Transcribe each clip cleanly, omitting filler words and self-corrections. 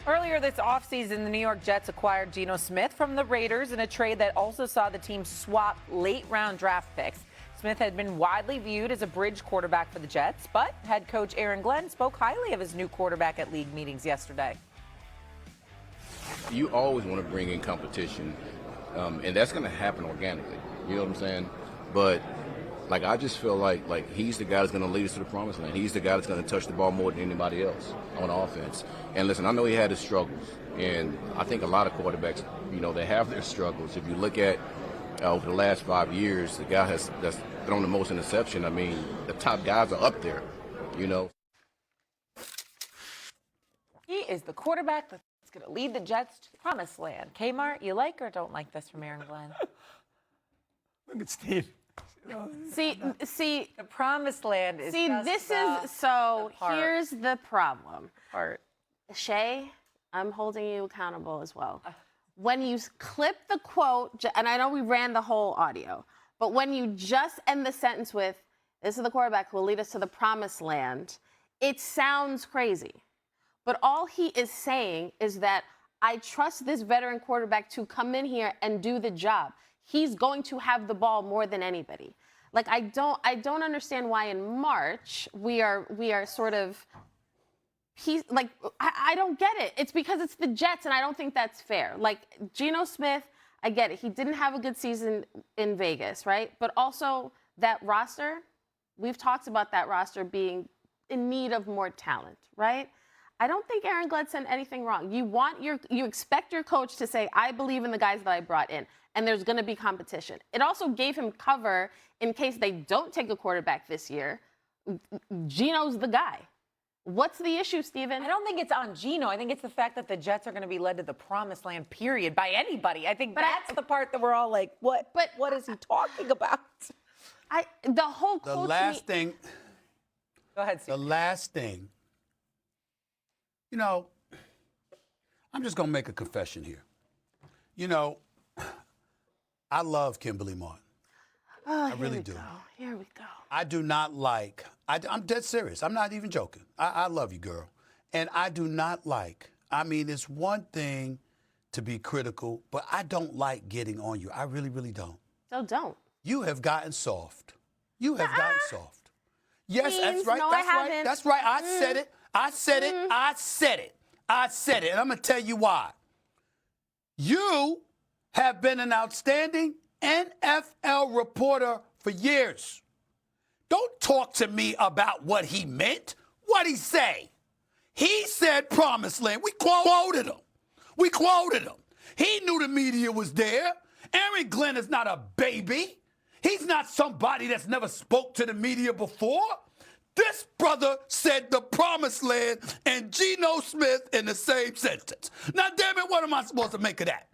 Earlier this offseason, the New York Jets acquired Geno Smith from the Raiders in a trade that also saw the team swap late-round draft picks. Smith had been widely viewed as a bridge quarterback for the Jets, but head coach Aaron Glenn spoke highly of his new quarterback at league meetings yesterday. You always want to bring in competition, and that's going to happen organically. You know what I'm saying? But I just feel like he's the guy that's going to lead us to the promised land. He's the guy that's going to touch the ball more than anybody else on offense. And listen, I know he had his struggles, and I think a lot of quarterbacks, they have their struggles. If you look at over the last 5 years, the guy that's thrown the most interception. I mean, the top guys are up there. He is the quarterback that's going to lead the Jets to the promised land. Kmart, you like or don't like this from Aaron Glenn? Look at Steve. See, the promised land is here's the problem. Shay, I'm holding you accountable as well. When you clip the quote, and I know we ran the whole audio, but when you just end the sentence with, this is the quarterback who will lead us to the promised land, it sounds crazy. But all he is saying is that I trust this veteran quarterback to come in here and do the job. He's going to have the ball more than anybody. I don't understand why in March we are sort of I don't get it. It's because it's the Jets, and I don't think that's fair. Geno Smith, I get it. He didn't have a good season in Vegas, right? But also that roster, we've talked about that roster being in need of more talent, right? I don't think Aaron Glenn said anything wrong. You expect your coach to say, I believe in the guys that I brought in, and there's going to be competition. It also gave him cover in case they don't take a quarterback this year. Geno's the guy. What's the issue, Steven? I don't think it's on Geno. I think it's the fact that the Jets are going to be led to the promised land, period, by anybody. I think that's the part that we're all like, what? But what is he talking about? The whole quote. The last thing. Go ahead, Steve. The last thing. I'm just going to make a confession here. I love Kimberly Martin. Oh, I really do. Here we go. I do not like, I'm dead serious. I'm not even joking. I love you, girl. And I do not like, it's one thing to be critical, but I don't like getting on you. I really, really don't. So don't. You have gotten soft. You have gotten soft. Yes, that's right. No, that's I right. haven't. That's right. I said it. I said it. I said it. I said it. And I'm going to tell you why. You have been an outstanding NFL reporter for years. Don't talk to me about what he meant. What'd he say? He said promised land. We quoted him. He knew the media was there. Aaron Glenn is not a baby. He's not somebody that's never spoke to the media before. This brother said the promised land and Geno Smith in the same sentence. Now, damn it, what am I supposed to make of that?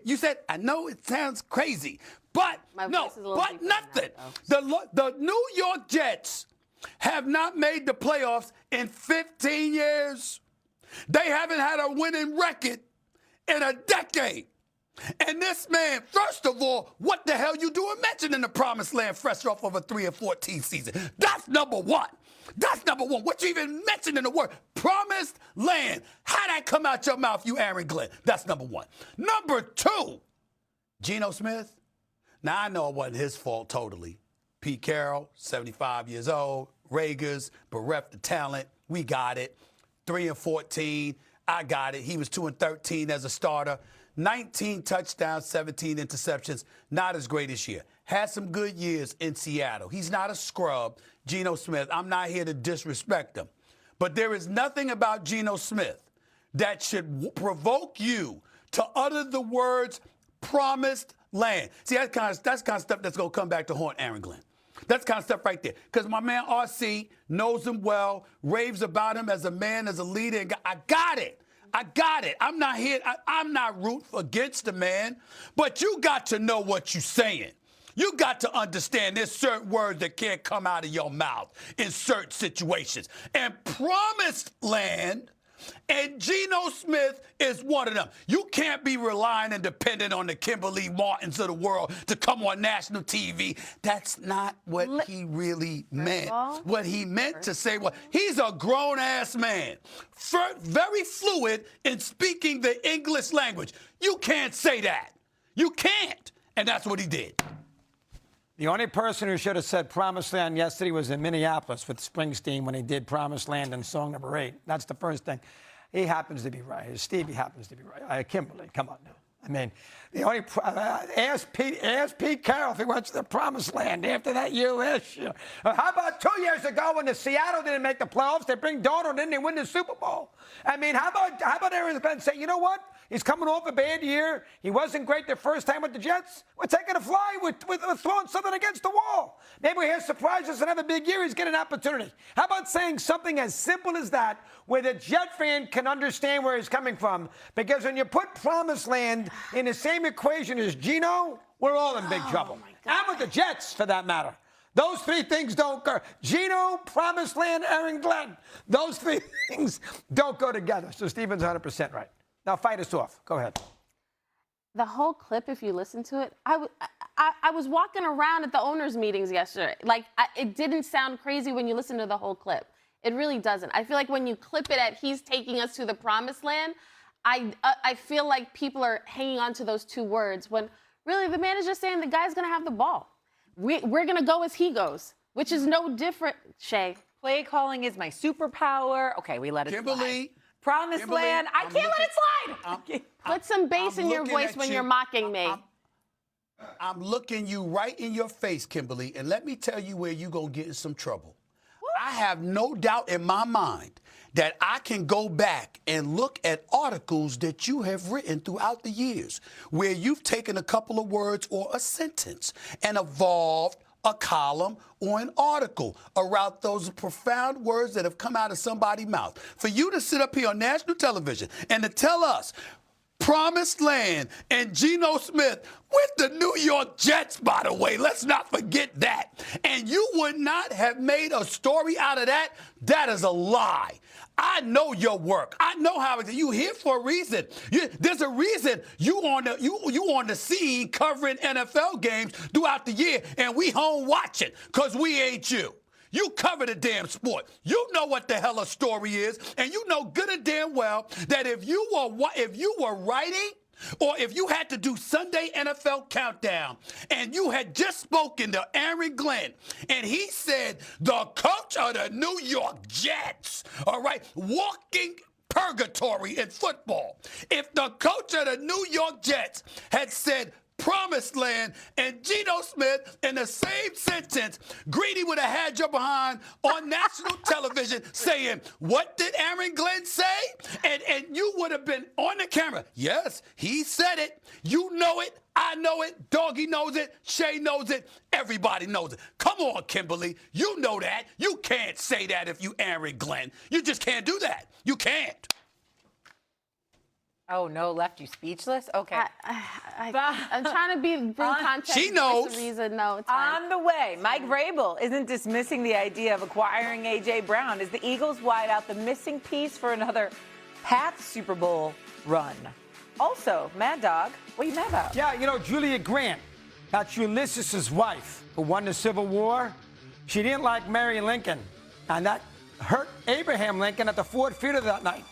You said, I know it sounds crazy, but nothing. The New York Jets have not made the playoffs in 15 years. They haven't had a winning record in a decade. And this man, first of all, what the hell you doing mentioning the promised land fresh off of a 3-14 season? That's number one. What you even mentioning the word promised land? How'd that come out your mouth, you Aaron Glenn? That's number one. Number two, Geno Smith. Now, I know it wasn't his fault totally. Pete Carroll, 75 years old, Rager's, bereft of talent. We got it. 3-14. I got it. He was 2-13 as a starter. 19 touchdowns, 17 interceptions. Not as great this year. Had some good years in Seattle. He's not a scrub, Geno Smith. I'm not here to disrespect him. But there is nothing about Geno Smith that should provoke you to utter the words promised land. See, that's kind of stuff that's going to come back to haunt Aaron Glenn. That's kind of stuff right there. Because my man RC knows him well, raves about him as a man, as a leader. And I got it. I'm not here. I'm not rooting against the man. But you got to know what you're saying. You got to understand there's certain words that can't come out of your mouth in certain situations. And promised land And Geno Smith is one of them. You can't be relying and dependent on the Kimberly Martins of the world to come on national TV. That's not what he really meant. What he meant to say was, he's a grown-ass man, very fluid in speaking the English language. You can't say that. You can't. And that's what he did. The only person who should have said Promised Land yesterday was in Minneapolis with Springsteen when he did Promised Land in song number 8. That's the first thing. He happens to be right. Stevie happens to be right. Kimberly, come on now. I mean, the only ask Pete Carroll if he went to the Promised Land after that year last year. How about 2 years ago when the Seattle didn't make the playoffs? They bring Donald in, they win the Super Bowl. I mean, how about Aaron Glenn say, you know what? He's coming off a bad year. He wasn't great the first time with the Jets. We're taking a fly. We're throwing something against the wall. Maybe he'll surprise us another big year. He's getting an opportunity. How about saying something as simple as that where the Jet fan can understand where he's coming from? Because when you put Promised Land in the same equation as Geno, we're all in big trouble. And with the Jets, for that matter. Those three things don't go. Geno, Promised Land, Aaron Glenn. Those three things don't go together. So Stephen's 100% right. Now, fight us off. Go ahead. The whole clip, if you listen to it, I was walking around at the owners' meetings yesterday. Like, it didn't sound crazy when you listen to the whole clip. It really doesn't. I feel like when you clip it at he's taking us to the Promised Land, I feel like people are hanging on to those two words when really the man is just saying the guy's going to have the ball. We're going to go as he goes, which is no different, Shay. Play calling is my superpower. Okay, we let it Kimberly. slide. Promised Land. I can't let it slide. Put some bass in your voice when you're mocking me. I'm looking you right in your face, Kimberly, and let me tell you where you're going to get in some trouble. I have no doubt in my mind that I can go back and look at articles that you have written throughout the years where you've taken a couple of words or a sentence and evolved a column or an article around those profound words that have come out of somebody's mouth. For you to sit up here on national television and to tell us Promised Land and Geno Smith with the New York Jets, by the way, let's not forget that, and you would not have made a story out of that, that is a lie. I know your work. I know how it is. You here for a reason. There's a reason you on the scene covering NFL games throughout the year, and we home watching because we ain't you. You cover the damn sport. You know what the hell a story is, and you know good and damn well that if you were writing or if you had to do Sunday NFL Countdown and you had just spoken to Aaron Glenn and he said the coach of the New York Jets, all right, walking purgatory in football. If the coach of the New York Jets had said Promised Land and Geno Smith in the same sentence, Greedy would have had you behind on national television saying, what did Aaron Glenn say? And you would have been on the camera. Yes, he said it. You know it. I know it. Doggy knows it. Shay knows it. Everybody knows it. Come on, Kimberly. You know that. You can't say that if you Aaron Glenn. You just can't do that. You can't. Oh, no, left you speechless? Okay. I'm trying to bring context. She knows. The reason. No, it's fine. On the way, Mike Vrabel isn't dismissing the idea of acquiring A.J. Brown as the Eagles wide out the missing piece for another Pats Super Bowl run. Also, Mad Dog, what are you mad about? Yeah, you know, Julia Grant, that's Ulysses' wife who won the Civil War. She didn't like Mary Lincoln, and that hurt Abraham Lincoln at the Ford Theater that night.